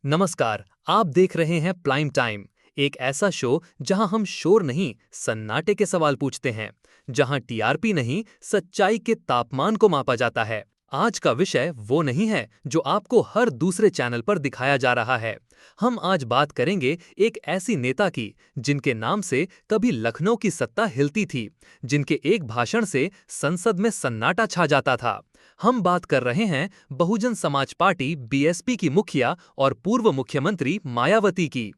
नमस्कार। आप देख रहे हैं प्राइम टाइम, एक ऐसा शो जहां हम शोर नहीं सन्नाटे के सवाल पूछते हैं, जहां टीआरपी नहीं सच्चाई के तापमान को मापा जाता है। आज का विषय वो नहीं है जो आपको हर दूसरे चैनल पर दिखाया जा रहा है। हम आज बात करेंगे एक ऐसी नेता की जिनके नाम से कभी लखनऊ की सत्ता हिलती थी, जिनके एक भाषण से संसद में सन्नाटा छा जाता था। हम बात कर रहे हैं बहुजन समाज पार्टी बीएसपी की मुखिया और पूर्व मुख्यमंत्री मायावती की।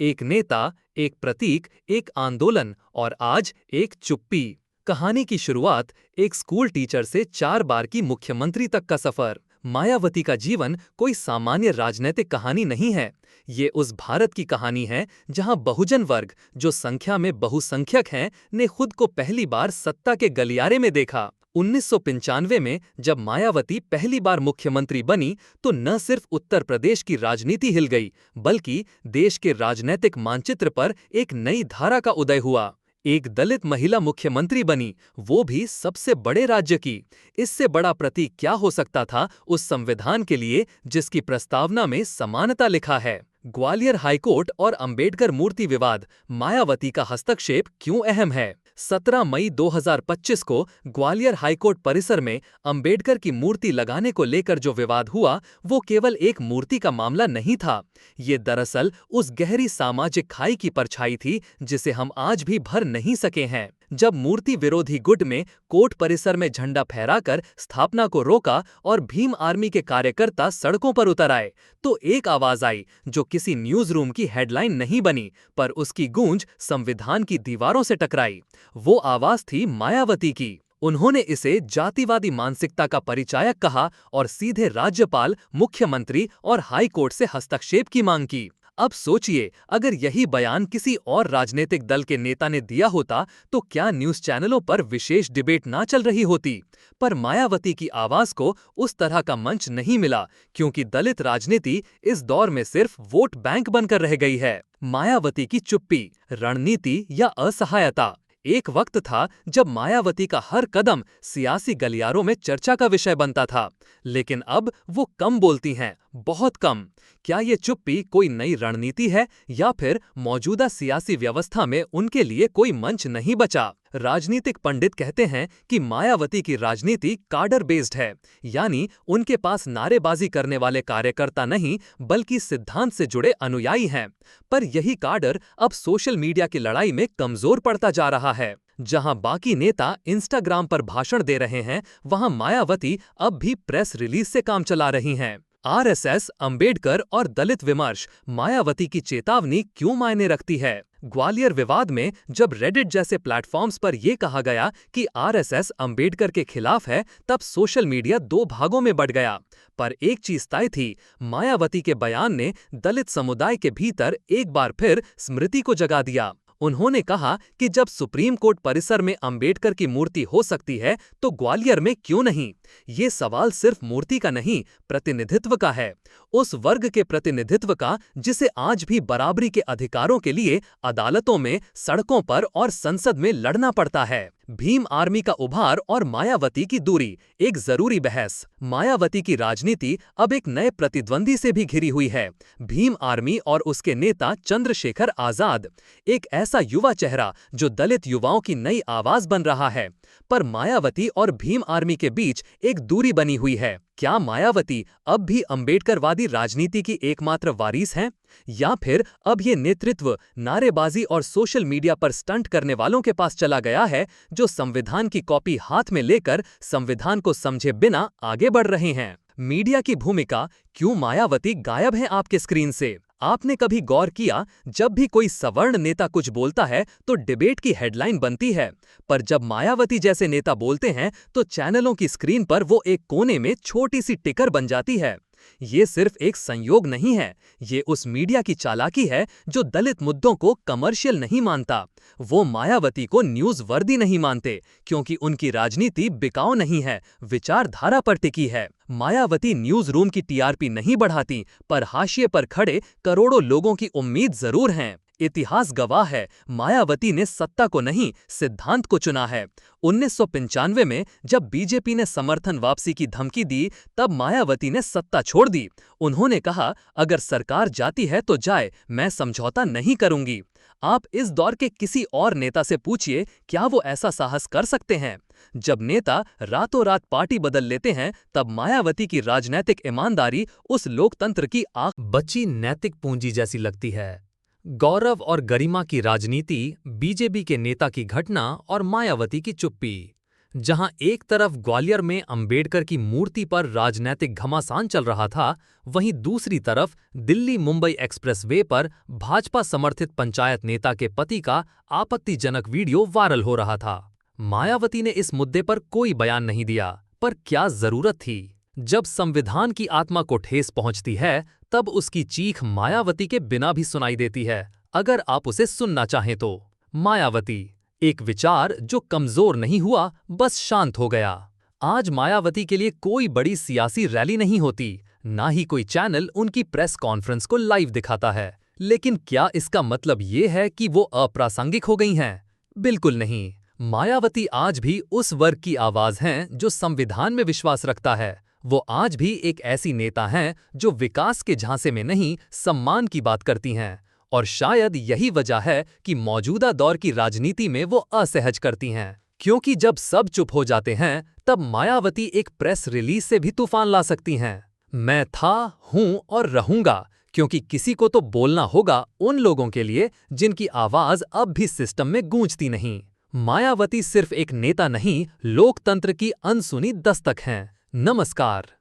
एक नेता, एक प्रतीक, एक आंदोलन और आज एक चुप्पी। कहानी की शुरुआत एक स्कूल टीचर से 4 बार की मुख्यमंत्री तक का सफर। मायावती का जीवन कोई सामान्य राजनीतिक कहानी नहीं है। ये उस भारत की कहानी है जहां बहुजन वर्ग, जो संख्या में बहुसंख्यक हैं, ने खुद को पहली बार सत्ता के गलियारे में देखा। 1995 में जब मायावती पहली बार मुख्यमंत्री बनी तो न सिर्फ उत्तर प्रदेश की राजनीति हिल गई, बल्कि देश के राजनीतिक मानचित्र पर एक नई धारा का उदय हुआ। एक दलित महिला मुख्यमंत्री बनी, वो भी सबसे बड़े राज्य की। इससे बड़ा प्रतीक क्या हो सकता था उस संविधान के लिए जिसकी प्रस्तावना में समानता लिखा है। ग्वालियर हाईकोर्ट और अंबेडकर मूर्ति विवाद, मायावती का हस्तक्षेप क्यों अहम है? 17 मई 2025 को ग्वालियर हाईकोर्ट परिसर में अंबेडकर की मूर्ति लगाने को लेकर जो विवाद हुआ, वो केवल एक मूर्ति का मामला नहीं था। ये दरअसल उस गहरी सामाजिक खाई की परछाई थी जिसे हम आज भी भर नहीं सके हैं। जब मूर्ति विरोधी गुट में कोर्ट परिसर में झंडा फहराकर स्थापना को रोका और भीम आर्मी के कार्यकर्ता सड़कों पर उतर आए, तो एक आवाज आई जो किसी न्यूज रूम की हेडलाइन नहीं बनी, पर उसकी गूंज संविधान की दीवारों से टकराई। वो आवाज थी मायावती की। उन्होंने इसे जातिवादी मानसिकता का परिचायक कहा और सीधे राज्यपाल, मुख्यमंत्री और हाई कोर्ट से हस्तक्षेप की मांग की। अब सोचिए, अगर यही बयान किसी और राजनीतिक दल के नेता ने दिया होता तो क्या न्यूज चैनलों पर विशेष डिबेट ना चल रही होती? पर मायावती की आवाज को उस तरह का मंच नहीं मिला, क्योंकि दलित राजनीति इस दौर में सिर्फ वोट बैंक बनकर रह गई है। मायावती की चुप्पी, रणनीति या असहायता? एक वक्त था जब मायावती का हर कदम सियासी गलियारों में चर्चा का विषय बनता था, लेकिन अब वो कम बोलती हैं, बहुत कम। क्या ये चुप्पी कोई नई रणनीति है या फिर मौजूदा सियासी व्यवस्था में उनके लिए कोई मंच नहीं बचा? राजनीतिक पंडित कहते हैं कि मायावती की राजनीति काडर बेस्ड है, यानी उनके पास नारेबाजी करने वाले कार्यकर्ता नहीं बल्कि सिद्धांत से जुड़े अनुयायी हैं। पर यही काडर अब सोशल मीडिया की लड़ाई में कमजोर पड़ता जा रहा है। जहां बाकी नेता इंस्टाग्राम पर भाषण दे रहे हैं, वहां मायावती अब भी प्रेस रिलीज से काम चला रही हैं। आरएसएस, अंबेडकर और दलित विमर्श, मायावती की चेतावनी क्यों मायने रखती है? ग्वालियर विवाद में जब रेडिट जैसे प्लेटफॉर्म्स पर यह कहा गया कि आरएसएस अंबेडकर के खिलाफ है, तब सोशल मीडिया 2 भागों में बंट गया। पर एक चीज तय थी, मायावती के बयान ने दलित समुदाय के भीतर एक बार फिर स्मृति को जगा दिया। उन्होंने कहा कि जब सुप्रीम कोर्ट परिसर में अंबेडकर की मूर्ति हो सकती है, तो ग्वालियर में क्यों नहीं? ये सवाल सिर्फ मूर्ति का नहीं, प्रतिनिधित्व का है। उस वर्ग के प्रतिनिधित्व का जिसे आज भी बराबरी के अधिकारों के लिए अदालतों में, सड़कों पर और संसद में लड़ना पड़ता है। भीम आर्मी का उभार और मायावती की दूरी, एक जरूरी बहस। मायावती की राजनीति अब एक नए प्रतिद्वंदी से भी घिरी हुई है, भीम आर्मी और उसके नेता चंद्रशेखर आजाद, एक ऐसा युवा चेहरा जो दलित युवाओं की नई आवाज बन रहा है। पर मायावती और भीम आर्मी के बीच एक दूरी बनी हुई है। क्या मायावती अब भी अंबेडकरवादी राजनीति की एकमात्र वारिस हैं? या फिर अब ये नेतृत्व नारेबाजी और सोशल मीडिया पर स्टंट करने वालों के पास चला गया है, जो संविधान की कॉपी हाथ में लेकर संविधान को समझे बिना आगे बढ़ रहे हैं? मीडिया की भूमिका, क्यों मायावती गायब है आपके स्क्रीन से? आपने कभी गौर किया, जब भी कोई सवर्ण नेता कुछ बोलता है तो डिबेट की हेडलाइन बनती है, पर जब मायावती जैसे नेता बोलते हैं तो चैनलों की स्क्रीन पर वो एक कोने में छोटी सी टिकर बन जाती है। ये सिर्फ एक संयोग नहीं है, ये उस मीडिया की चालाकी है जो दलित मुद्दों को कमर्शियल नहीं मानता। वो मायावती को न्यूज वर्दी नहीं मानते, क्योंकि उनकी राजनीति बिकाऊ नहीं है, विचारधारा पर टिकी है। मायावती न्यूज रूम की टीआरपी नहीं बढ़ाती, पर हाशिए पर खड़े करोड़ों लोगों की उम्मीद जरूर हैं। इतिहास गवाह है, मायावती ने सत्ता को नहीं, सिद्धांत को चुना है। 1995 में जब बीजेपी ने समर्थन वापसी की धमकी दी, तब मायावती ने सत्ता छोड़ दी। उन्होंने कहा, अगर सरकार जाती है तो जाए, मैं समझौता नहीं करूंगी। आप इस दौर के किसी और नेता से पूछिए, क्या वो ऐसा साहस कर सकते हैं? जब नेता रातों रात पार्टी बदल लेते हैं, तब मायावती की राजनैतिक ईमानदारी उस लोकतंत्र की आंख बची नैतिक पूंजी जैसी लगती है। गौरव और गरिमा की राजनीति, बीजेपी के नेता की घटना और मायावती की चुप्पी। जहां एक तरफ ग्वालियर में अंबेडकर की मूर्ति पर राजनैतिक घमासान चल रहा था, वहीं दूसरी तरफ दिल्ली मुंबई एक्सप्रेसवे पर भाजपा समर्थित पंचायत नेता के पति का आपत्तिजनक वीडियो वायरल हो रहा था। मायावती ने इस मुद्दे पर कोई बयान नहीं दिया, पर क्या जरूरत थी? जब संविधान की आत्मा को ठेस पहुंचती है, तब उसकी चीख मायावती के बिना भी सुनाई देती है, अगर आप उसे सुनना चाहें तो। मायावती, एक विचार जो कमजोर नहीं हुआ, बस शांत हो गया। आज मायावती के लिए कोई बड़ी सियासी रैली नहीं होती, ना ही कोई चैनल उनकी प्रेस कॉन्फ्रेंस को लाइव दिखाता है। लेकिन क्या इसका मतलब ये है कि वो अप्रासंगिक हो गई हैं? बिल्कुल नहीं। मायावती आज भी उस वर्ग की आवाज हैं जो संविधान में विश्वास रखता है। वो आज भी एक ऐसी नेता हैं जो विकास के झांसे में नहीं, सम्मान की बात करती हैं। और शायद यही वजह है कि मौजूदा दौर की राजनीति में वो असहज करती हैं। क्योंकि जब सब चुप हो जाते हैं, तब मायावती एक प्रेस रिलीज से भी तूफान ला सकती हैं। मैं था, हूं और रहूंगा, क्योंकि किसी को तो बोलना होगा उन लोगों के लिए जिनकी आवाज अब भी सिस्टम में गूंजती नहीं। मायावती सिर्फ एक नेता नहीं, लोकतंत्र की अनसुनी दस्तक हैं। नमस्कार।